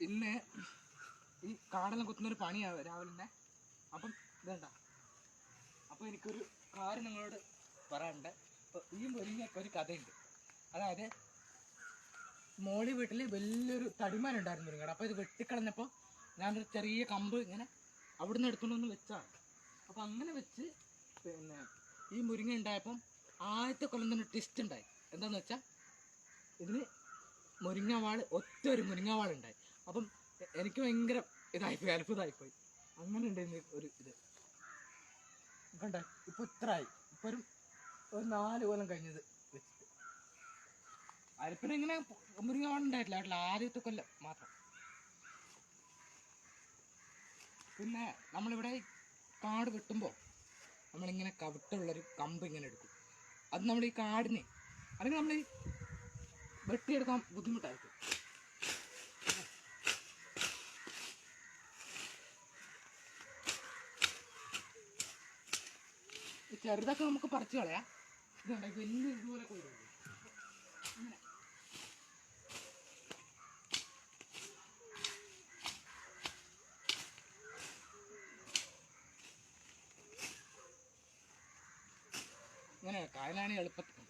ഇന്ന് ഈ കാടെല്ലാം കുത്തുന്നൊരു പണിയാവും രാവിലെ തന്നെ. അപ്പം ഇതേണ്ട, അപ്പോൾ എനിക്കൊരു കാര്യം നിങ്ങളോട് പറയാനുണ്ട്. അപ്പോൾ ഈ മുരിങ്ങയൊക്കെ ഒരു കഥയുണ്ട്. അതായത് മോളി വീട്ടിൽ വലിയൊരു തടിമാനുണ്ടായിരുന്നു മുരിങ്ങയുടെ. അപ്പോൾ ഇത് വെട്ടിക്കളഞ്ഞപ്പോൾ ഞാനൊരു ചെറിയ കമ്പ് ഇങ്ങനെ അവിടുന്ന് എടുത്തുകൊണ്ടൊന്ന് വെച്ചാണ്. അപ്പോൾ അങ്ങനെ വെച്ച് പിന്നെ ഈ മുരിങ്ങ ഉണ്ടായപ്പം ആദ്യത്തെ കൊല്ലം തന്നെ ട്വിസ്റ്റ് ഉണ്ടായി. എന്താണെന്ന് വെച്ചാൽ ഇതിന് മുരിങ്ങവാൾ, ഒറ്റ ഒരു മുരിങ്ങവാളുണ്ടായി. അപ്പം എനിക്ക് ഭയങ്കര ഇതായിപ്പോയി, അത്ഭുതമായിപ്പോയി. അങ്ങനെ ഉണ്ടായിരുന്നു ഒരു ഇത്. കണ്ട ഇപ്പോൾ ഇത്രയായി. ഇപ്പോൾ ഒരു 4 കൊല്ലം കഴിഞ്ഞത് വെച്ചിട്ട്. അരിപ്പിന് ഇങ്ങനെ മുരിങ്ങവാളുണ്ടായിട്ടില്ല കേട്ടില്ല, ആദ്യത്തെ കൊല്ലം മാത്രം. പിന്നെ നമ്മളിവിടെ കാട് വെട്ടുമ്പോൾ നമ്മളിങ്ങനെ കവിട്ടുള്ളൊരു കമ്പ് ഇങ്ങനെ എടുക്കും. അത് നമ്മൾ ഈ കാടിന് അല്ലെങ്കിൽ നമ്മൾ ഈ വെട്ടിയെടുക്കാൻ ബുദ്ധിമുട്ടായിരിക്കും. ചെറുതൊക്കെ നമുക്ക് പറിച്ചു കളയാം. ഇതുണ്ട് വലിയ ഇതുപോലെ കൊണ്ടുപോകും. അങ്ങനെ ഇങ്ങനെ കായലാണ് എളുപ്പത്തിൽ.